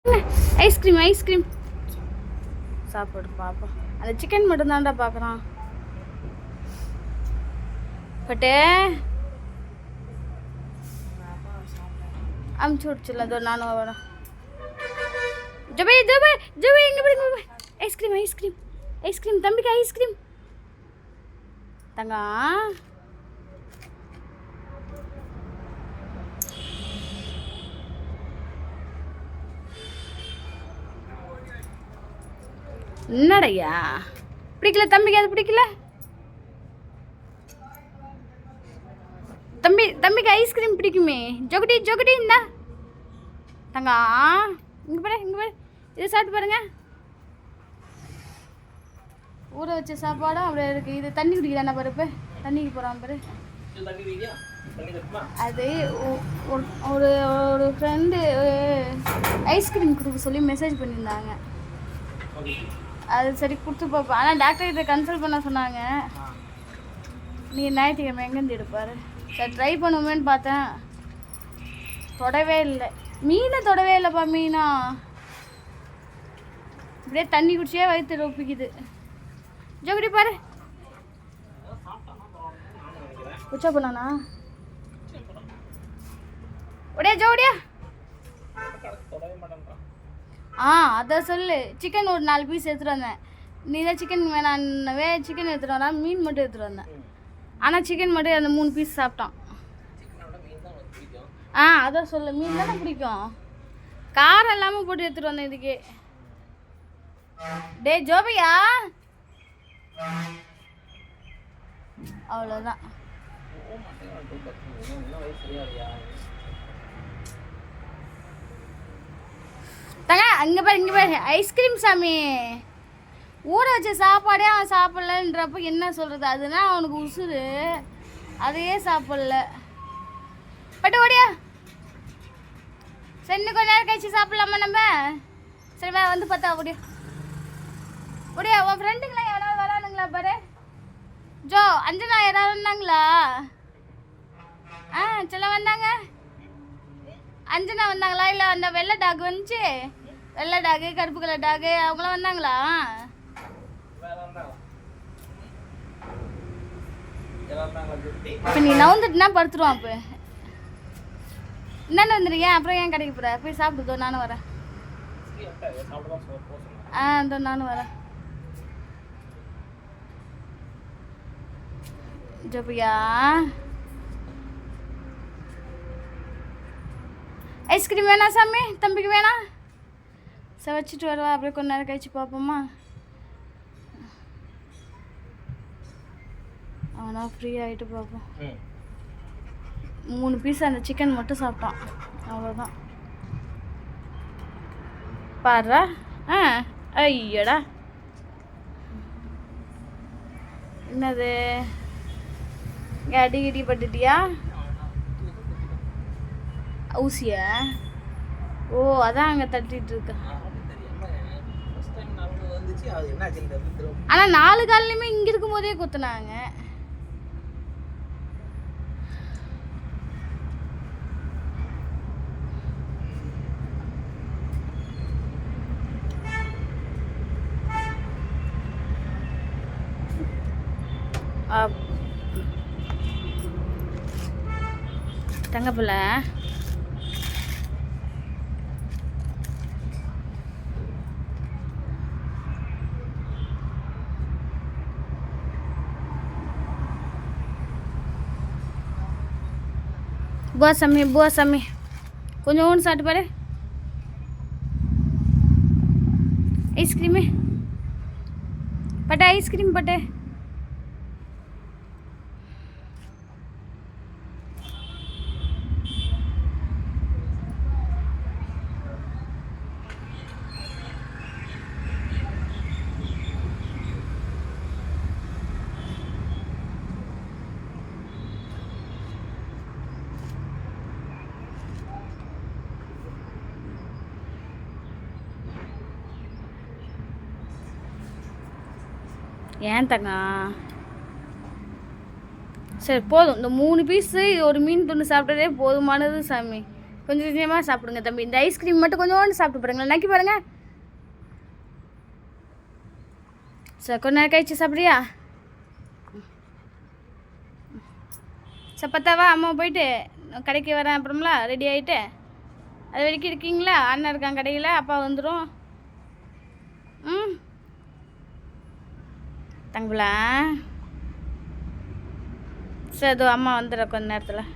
Ice cream ice cream சாப்பிடு பாப்பா. அந்த சிக்கன் மட்டும் தான்டா பார்க்குறான். பட்டே அமுச்சு விடுச்சுல, அதோ நானும் வரேன். ஜபே ஜபே ஜபே இங்கே போய் ஐஸ்கிரீம் ஐஸ்கிரீம் ஐஸ்கிரீம் தம்பிக்கு ஐஸ்கிரீம் தங்கா. என்னடையா பிடிக்கல தம்பிக்கு? அது பிடிக்கல தம்பிக்கு ஐஸ்கிரீம் பிடிக்குமே. ஜொகட்டி ஜொகட்டி இந்தா தங்கா. இங்கே பாரு இங்கே பாரு, இது சாப்பிட்டு பாருங்க. ஊற வச்ச சாப்பாடும் அப்படியே இருக்குது. இது தண்ணி குடிக்கிறான பாரு, தண்ணிக்கு போகிறான் பாரு. அது ஒரு ஒரு ஃப்ரெண்டு ஐஸ்கிரீம் கொடுக்க சொல்லி மெசேஜ் பண்ணியிருந்தாங்க. அது சரி கொடுத்து பார்ப்போம். ஆனால் டாக்டர் கிட்ட கன்சல்ட் பண்ண சொன்னாங்க. நீங்கள் ஞாயிற்றுக்கிழமை எங்கேருந்து எடுப்பார்? சரி ட்ரை பண்ணுவோமேன்னு பார்த்தேன், தொடவே இல்லை. மீனை தொடவே இல்லைப்பா. மீனா இப்படியே தண்ணி குடிச்சே வயிற்று ஒப்பிக்குது. ஜோகடி பாரு, உச்சா பண்ணானா ஒடியா ஜோடியா. அதை சொல்லு. சிக்கன் ஒரு 4 பீஸ் எடுத்துகிட்டு வந்தேன். நீ தான் சிக்கன் வேணாவே சிக்கன் எடுத்துகிட்டு வந்தா, மீன் மட்டும் எடுத்துகிட்டு வந்தேன். ஆனால் சிக்கன் மட்டும் அந்த 3 பீஸ் சாப்பிட்டான். அதான் சொல்லு, மீன் தானே பிடிக்கும். காரம் இல்லாமல் போட்டு எடுத்துகிட்டு வந்தேன் இதுக்கு. டே ஜோபியா, அவ்வளோதான். தங்க அங்கே பாரு இங்கே பாரு, ஐஸ்கிரீம் சாமி. ஊற வச்ச சாப்பாடே அவன் சாப்பிட்லன்றப்ப என்ன சொல்கிறது? அதுனா அவனுக்கு உசுறு, அதையே சாப்பிட்ல. பட்டு ஓடியா. சரி இன்னும் கொஞ்ச நேரம் கழிச்சு சாப்பிட்லாமா நம்ம? சரி வந்து பார்த்தா ஓடியா ஓடியா. உன் ஃப்ரெண்டுங்களா எவனாவது வரானுங்களா பாரு. ஜோ அஞ்சனா யாராவது வந்தாங்களா? சில வந்தாங்க. அஞ்சனா வந்தாங்களா? இல்லை அந்த வெள்ளை டாக் வந்துச்சு, வெள்ளை டாகு கருப்பு கலர் டாகு, அவங்களாம் வந்தாங்களா? இப்போ நீ நவுந்துட்டுனா படுத்துருவான். இப்போ என்னென்ன வந்துடுங்க. அப்புறம் ஏன் கடைக்கு போகிற? போய் சாப்பிடுதோ, நானும் வரேன். இதோ நானும் வரேன். ஜோபியா ஐஸ்கிரீம் வேணா சாமி? தம்பிக்கு வேணா? சரி வச்சுட்டு வருவா, அப்படியே கொஞ்ச நேரம் கழிச்சு பார்ப்போமா? அவனா ஃப்ரீ ஆகிட்டு பார்ப்போம். 3 பீஸ் அந்த சிக்கன் மட்டும் சாப்பிட்டான், அவ்வளோதான். பாடுறா. ஐயடா என்னது? அடி கிடி பட்டுட்டியா? ஊசியா? ஓ அதான் அங்கே தட்டிட்டு இருக்க. ஆனால் 4 கால்லையுமே இங்கே இருக்கும் போதே குத்துனாங்க. தங்கப்பிள்ள புவா சாமி கொஞ்சம் ஒன்று சாப்பிட்டு பாரு. ஐஸ்கிரீமு பட்டு, ஐஸ்கிரீம் பட்டு. ஏன் தங்க? சரி போதும், இந்த 3 பீஸு ஒரு மீன் துண்டு சாப்பிட்டதே போதுமானது சாமி. கொஞ்சம் கொஞ்சமாக சாப்பிடுங்க தம்பி. இந்த ஐஸ்கிரீம் மட்டும் கொஞ்சோண்டு சாப்பிட்டு பாருங்களேன். நக்கி பாருங்க. சார் கொஞ்ச நேரம் கழிச்சு சாப்பிட்றியா? சார் பத்தாவா? அம்மா போயிட்டு கடைக்கு வரேன் அப்புறம்லாம் ரெடி ஆகிட்டு. அது வரைக்கும் இருக்கீங்களா? அண்ணன் இருக்கான் கடையில், அப்பா வந்துடும். ம் தங்களா? சார் அதோ அம்மா வந்துடுற கொஞ்ச நேரத்தில்.